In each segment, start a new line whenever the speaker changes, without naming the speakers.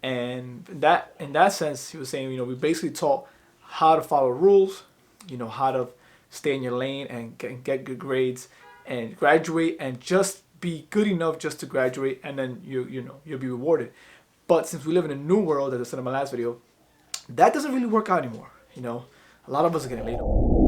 And in that sense, he was saying, we basically taught how to follow rules, how to stay in your lane and get good grades and graduate and just be good enough just to graduate, and then you'll be rewarded. But since we live in a new world, as I said in my last video, that doesn't really work out anymore. A lot of us are getting laid off.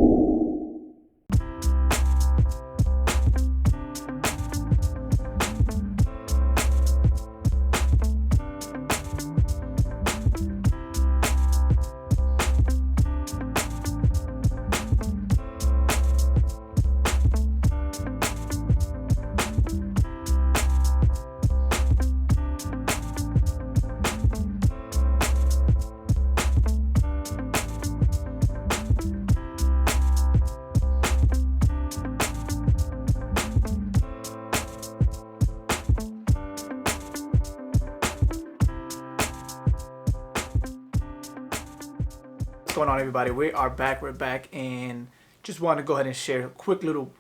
What's going on, everybody? We are back. We're back, and just want to go ahead and share a quick little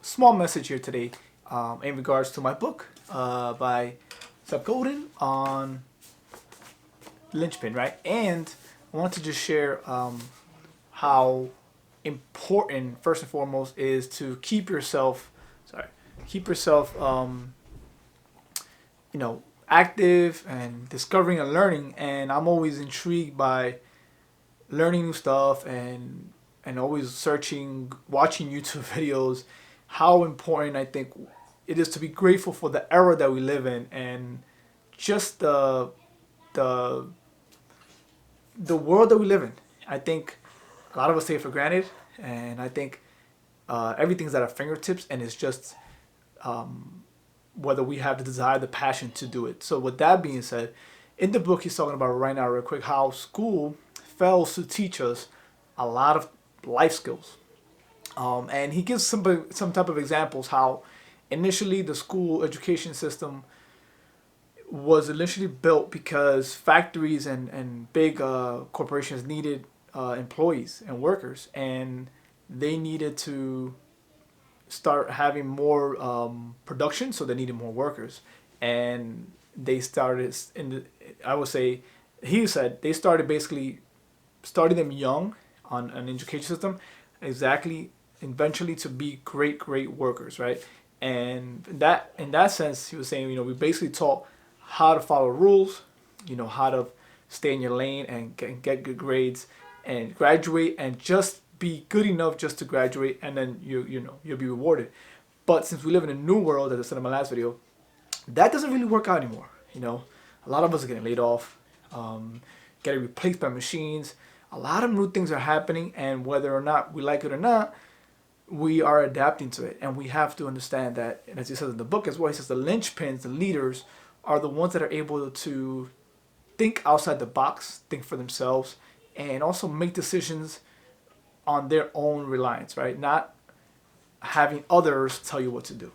small message here today in regards to my book by Seth Godin on linchpin, right? And I want to just share how important, first and foremost, is to keep yourself active and discovering and learning. And I'm always intrigued by learning new stuff and always searching, watching YouTube videos. How important I think it is to be grateful for the era that we live in, and just the world that we live in. I think a lot of us take it for granted, and I think everything's at our fingertips, and it's just whether we have the desire, the passion to do it. So with that being said, in the book he's talking about right now real quick how school fails to teach us a lot of life skills. And he gives some type of examples how initially the school education system was initially built because factories and big corporations needed employees and workers, and they needed to start having more production, so they needed more workers. And they started I would say, he said they started basically starting them young on an education system, exactly eventually to be great workers, right? And in that sense, he was saying, we basically taught how to follow rules, how to stay in your lane and get good grades and graduate and just be good enough just to graduate, and then you'll be rewarded. But since we live in a new world, as I said in my last video, that doesn't really work out anymore. A lot of us are getting laid off, getting replaced by machines. A lot of new things are happening, and whether or not we like it or not, we are adapting to it. And we have to understand that, and as he says in the book as well, he says the linchpins, the leaders, are the ones that are able to think outside the box, think for themselves, and also make decisions on their own reliance, right? Not having others tell you what to do.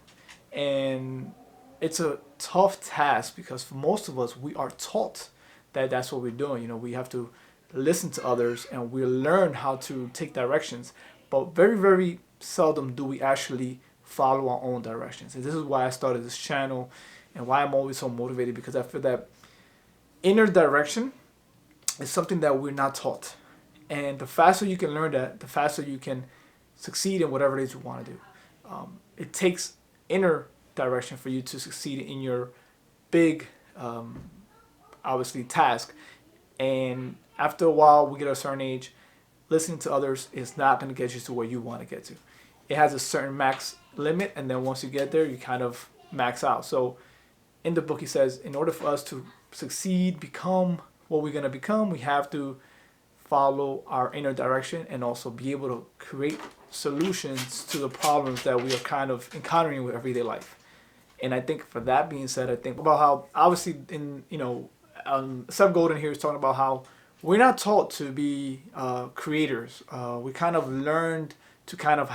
And it's a tough task because for most of us, we are taught that that's what we're doing. We have to listen to others and we learn how to take directions, but very seldom do we actually follow our own directions. And this is why I started this channel and why I'm always so motivated, because I feel that inner direction is something that we're not taught. And the faster you can learn that, the faster you can succeed in whatever it is you want to do. It takes inner direction for you to succeed in your big, obviously, task. And after a while, we get a certain age, listening to others is not going to get you to where you want to get to. It has a certain max limit, and then once you get there, you kind of max out. So in the book, he says, in order for us to succeed, become what we're going to become, we have to follow our inner direction and also be able to create solutions to the problems that we are kind of encountering with everyday life. And I think for that being said, I think about how obviously Seth Godin here is talking about how we're not taught to be creators. We kind of learned to kind of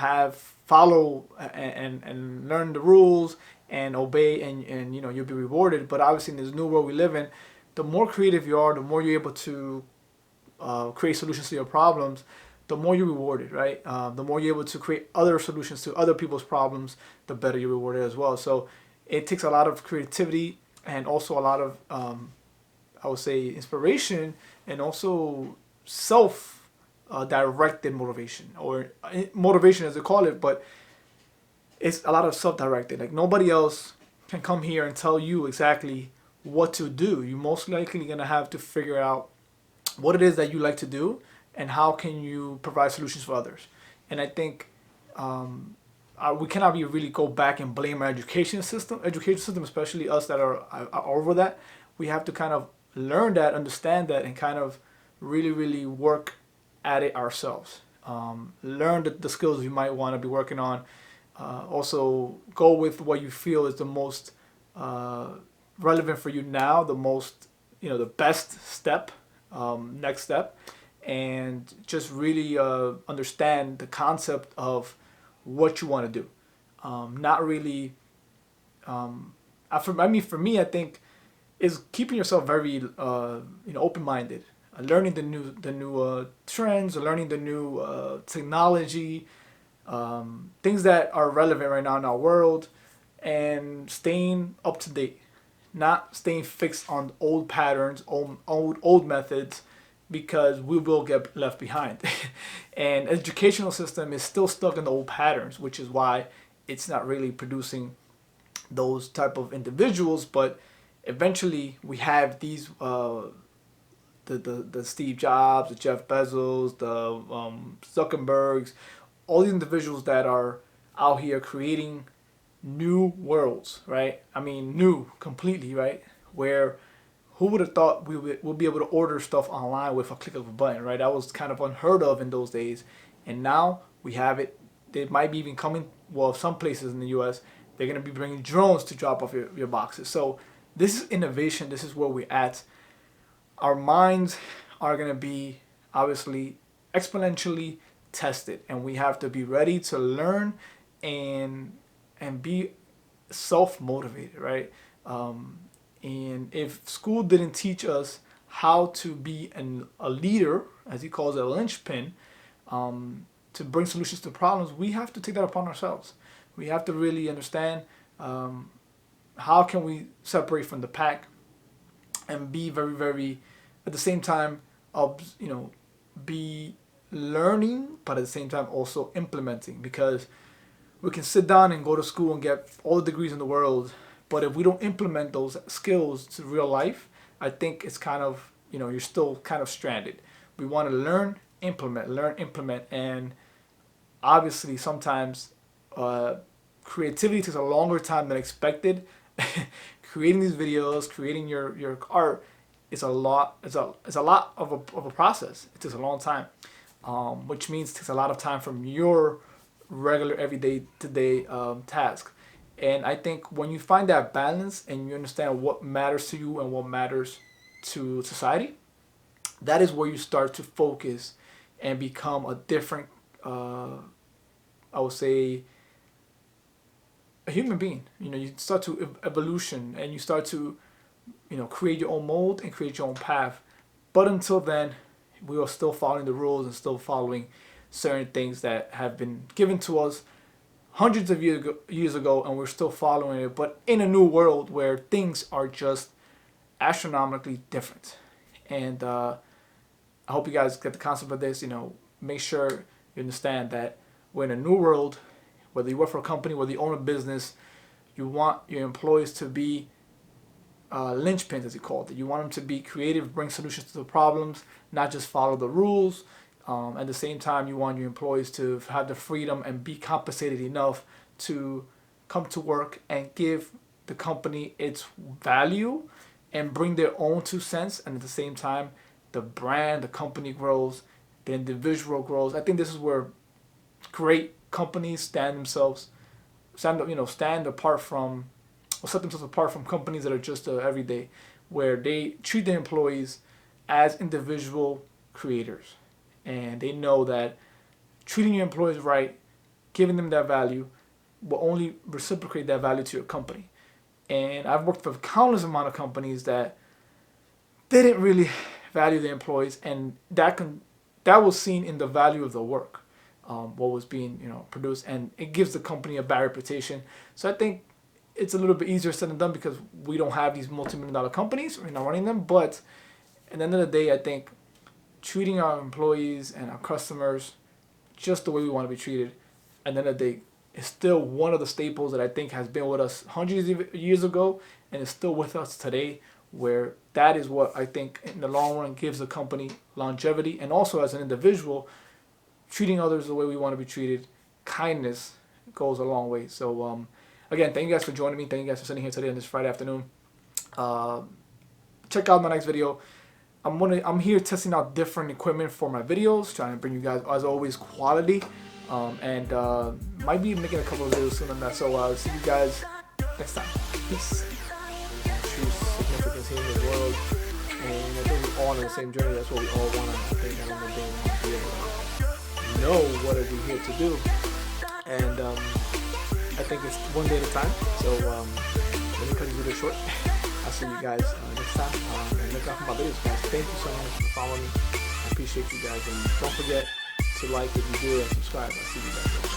follow and learn the rules and obey, and you'll be rewarded. But obviously in this new world we live in, the more creative you are, the more you're able to create solutions to your problems, the more you're rewarded, right? The more you're able to create other solutions to other people's problems, the better you're rewarded as well. So it takes a lot of creativity and also a lot of I would say, inspiration and also self directed motivation, or motivation as they call it, but it's a lot of self directed. Like nobody else can come here and tell you exactly what to do. You're most likely gonna have to figure out what it is that you like to do and how can you provide solutions for others. And I think we cannot be really go back and blame our education system, especially us that are over that. We have to kind of learn that, understand that, and kind of really, really work at it ourselves. Learn the skills you might want to be working on. Also, go with what you feel is the most uh, relevant for you now, the most, the best step, next step, and just really understand the concept of what you want to do. Not really. For me, I think is keeping yourself very open minded, learning the new trends, learning the new technology, things that are relevant right now in our world, and staying up to date, not staying fixed on old patterns, old methods, because we will get left behind. And educational system is still stuck in the old patterns, which is why it's not really producing those type of individuals. But eventually, we have these the Steve Jobs, the Jeff Bezos, the Zuckerbergs, all these individuals that are out here creating new worlds, right? I mean, new completely, right? Where who would have thought we'll be able to order stuff online with a click of a button, right? That was kind of unheard of in those days, and now we have it. They might be even coming. Well, some places in the U.S. they're gonna be bringing drones to drop off your boxes. So this is innovation. This is where we're at. Our minds are going to be obviously exponentially tested, and we have to be ready to learn and be self motivated, right? And if school didn't teach us how to be a leader, as he calls it, a linchpin, to bring solutions to problems, we have to take that upon ourselves. We have to really understand how can we separate from the pack and be very, very, at the same time, be learning, but at the same time also implementing. Because we can sit down and go to school and get all the degrees in the world, but if we don't implement those skills to real life, I think it's kind of, you're still kind of stranded. We want to learn, implement, and obviously sometimes creativity takes a longer time than expected. Creating these videos, creating your art is a lot. It's a lot of a process. It takes a long time, which means it takes a lot of time from your regular everyday today task. And I think when you find that balance and you understand what matters to you and what matters to society, that is where you start to focus and become a different, I would say, a human being. You start to evolution, and you start to, create your own mold and create your own path. But until then, we are still following the rules and still following certain things that have been given to us hundreds of years ago, and we're still following it. But in a new world where things are just astronomically different, and I hope you guys get the concept of this. Make sure you understand that we're in a new world. Whether you work for a company, whether you own a business, you want your employees to be linchpins, as you called it. You want them to be creative, bring solutions to the problems, not just follow the rules. At the same time, you want your employees to have the freedom and be compensated enough to come to work and give the company its value and bring their own 2 cents. And at the same time, the brand, the company grows, the individual grows. I think this is where great companies stand apart from, or set themselves apart from companies that are just everyday, where they treat their employees as individual creators, and they know that treating your employees right, giving them that value, will only reciprocate that value to your company. And I've worked for countless amount of companies that didn't really value their employees, and that was seen in the value of the work, what was being produced, and it gives the company a bad reputation. So I think it's a little bit easier said than done because we don't have these multi-million-dollar companies. We're not running them. But at the end of the day, I think treating our employees and our customers just the way we want to be treated, at the end of the day, is still one of the staples that I think has been with us hundreds of years ago and is still with us today, where that is what I think in the long run gives the company longevity. And also as an individual, treating others the way we want to be treated, kindness goes a long way. So again, thank you guys for joining me. Thank you guys for sitting here today on this Friday afternoon. Check out my next video. I'm here testing out different equipment for my videos, trying to bring you guys, as always, quality. And might be making a couple of videos soon on that. So I'll see you guys next time. Peace. True significance here in the world, and I think we're all on the same journey. That's what we all want. I think at the end of the day, we want to be able to know what are we here to do, and I think it's one day at a time. So let me cut this video short. I'll see you guys next time, and look out for my videos, guys. Thank you so much for following me. I appreciate you guys, and don't forget to like if you do and subscribe. I'll see you guys later.